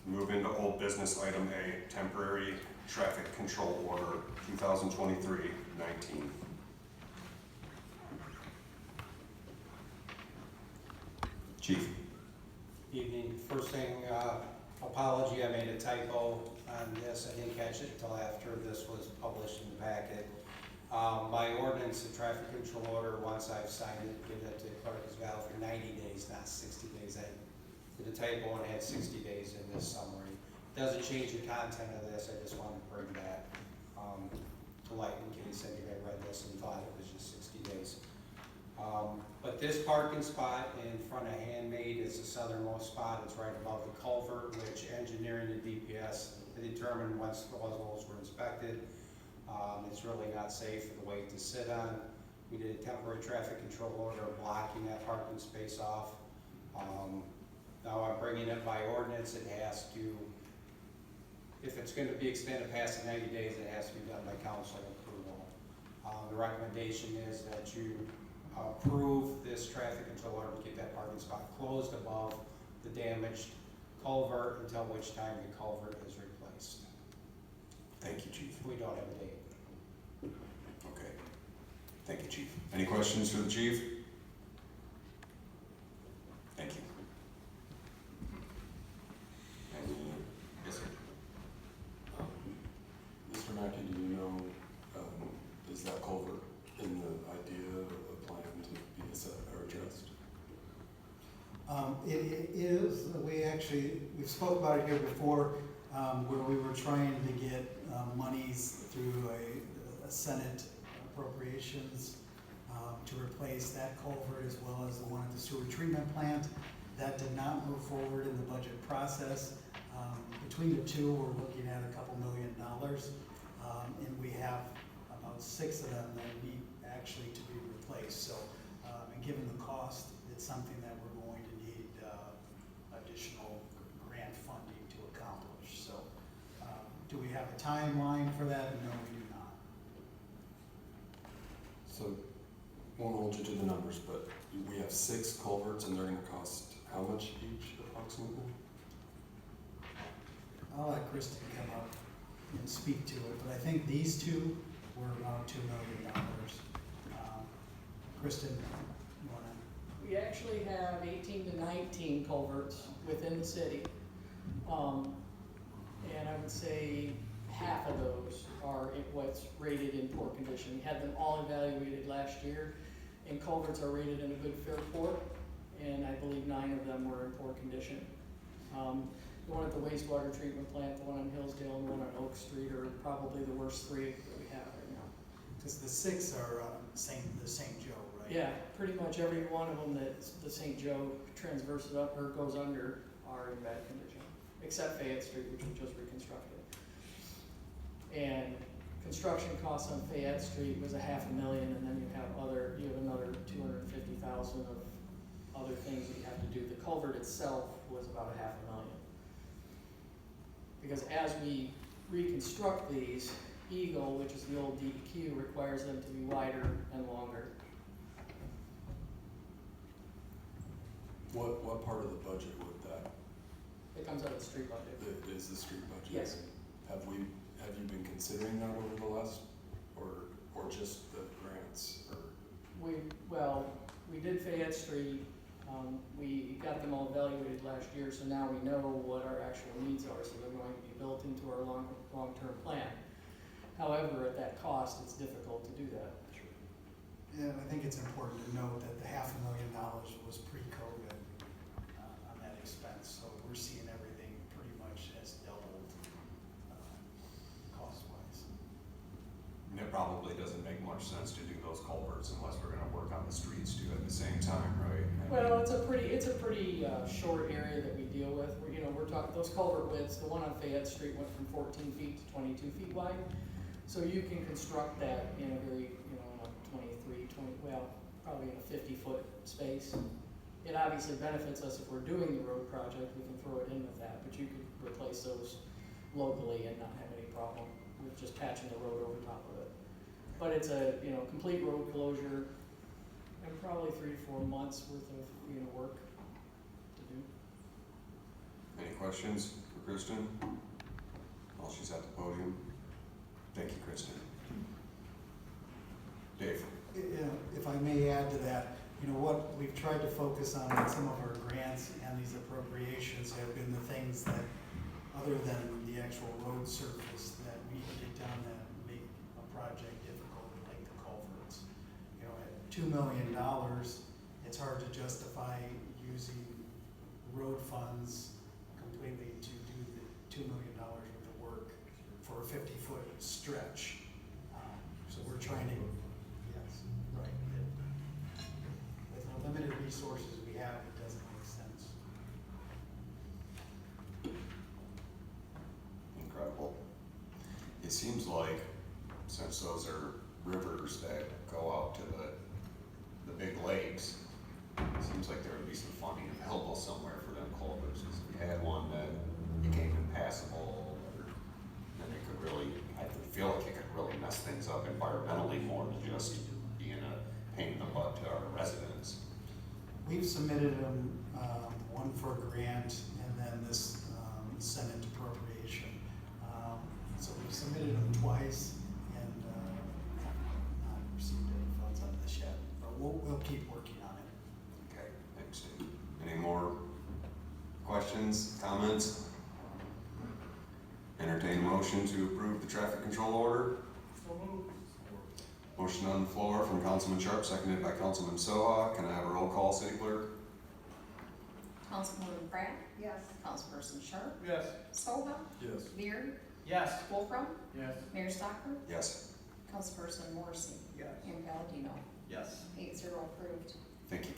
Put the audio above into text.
Move into old business item A, temporary traffic control order 2023-19. Chief. Evening. First thing, apology, I made a typo on this. I didn't catch it until after this was published in the packet. By ordinance, the traffic control order, once I've signed it, give it to clerk, is valid for 90 days, not 60 days. I did a typo and had 60 days in this summary. Doesn't change the content of this. I just wanted to bring that to light in case anybody read this and thought it was just 60 days. But this parking spot in front of Handmade is the southernmost spot. It's right above the culvert, which engineering and DPS determined once the holes were inspected. It's really not safe for the weight to sit on. We did a temporary traffic control order blocking that parking space off. Now I'm bringing it by ordinance. It has to, if it's going to be extended past the 90 days, it has to be done by council approval. The recommendation is that you approve this traffic control order to keep that parking spot closed above the damaged culvert until which time the culvert is replaced. Thank you, Chief. We don't have a date. Okay. Thank you, Chief. Any questions for the Chief? Thank you. Yes, sir. Mr. Mackey, do you know, is that culvert in the idea of a plan to be set or addressed? It is. We've spoke about it here before, where we were trying to get monies through a Senate appropriations to replace that culvert as well as the one at the sewer treatment plant. That did not move forward in the budget process. Between the two, we're looking at $2 million, and we have about 6 of them that need actually to be replaced. So, and given the cost, it's something that we're going to need additional grant funding to accomplish. So, do we have a timeline for that? No, we do not. So, won't hold you to the numbers, but we have 6 culverts and they're gonna cost how much each approximately? I'll let Kristen come up and speak to it, but I think these two were about $2 million. Kristen, you wanna? We actually have 18 to 19 culverts within the city. And I would say half of those are what's rated in poor condition. We had them all evaluated last year, and culverts are rated in a good fair poor, and I believe 9 of them were in poor condition. The one at the wastewater treatment plant, the one on Hillsdale, and the one on Oak Street are probably the worst 3 that we have right now. Because the 6 are the St. Joe, right? Yeah, pretty much every one of them that the St. Joe transverses up or goes under are in bad condition, except Fayette Street, which was just reconstructed. And construction costs on Fayette Street was $500,000, and then you have another $250,000 of other things that you have to do. The culvert itself was about $500,000. Because as we reconstruct these, Eagle, which is the old DEQ, requires them to be wider and longer. What part of the budget would that? It comes out of the street budget. It is the street budget? Yes. Have you been considering that over the last, or just the grants, or? We did Fayette Street. We got them all evaluated last year, so now we know what our actual needs are, so they're going to be built into our long-term plan. However, at that cost, it's difficult to do that. Sure. Yeah, I think it's important to note that the $500,000 was pre-COVID on that expense, so we're seeing everything pretty much as doubled cost-wise. And it probably doesn't make much sense to do those culverts unless we're gonna work on the streets too at the same time, right? Well, it's a pretty short area that we deal with. We're talking those culvert widths. The one on Fayette Street went from 14 feet to 22 feet wide. So you can construct that in a very, in a 23, probably in a 50-foot space. It obviously benefits us if we're doing the road project. We can throw it in with that, but you could replace those locally and not have any problem with just patching the road over top of it. But it's a complete road closure and probably 3 to 4 months worth of work to do. Any questions for Kristen? While she's at the podium. Thank you, Kristen. Dave? If I may add to that, you know, what we've tried to focus on in some of our grants and these appropriations have been the things that, other than the actual road surface, that we need to get down that make a project difficult, like the culverts. You know, at $2 million, it's hard to justify using road funds completely to do the $2 million worth of work for a 50-foot stretch. So we're trying to, yes, right. With the limited resources we have, it doesn't make sense. Incredible. It seems like, since those are rivers that go out to the big lakes, it seems like there would be some funding available somewhere for them culverts. Because if we had one that became impassable, or then it could really, I feel like it could really mess things up environmentally more than just being a pain in the butt to our residents. We've submitted them, one for a grant and then this Senate appropriation. So we've submitted them twice and not received any funds on this yet, but we'll keep working on it. Okay, thanks, Dave. Any more questions, comments? Entertain a motion to approve the traffic control order. So moved. Motion on the floor from Councilman Sharp, seconded by Councilman Soha. Can I have a roll call, city clerk? Councilwoman Pratt, Yes. Councilperson Sharp, Yes. Soha, Yes. Beard, Yes. Wolfram, Yes. Mayor Stocker, Yes. Councilperson Morrissey, Yes. and Palladino. Yes. 8-0 approved. Thank you,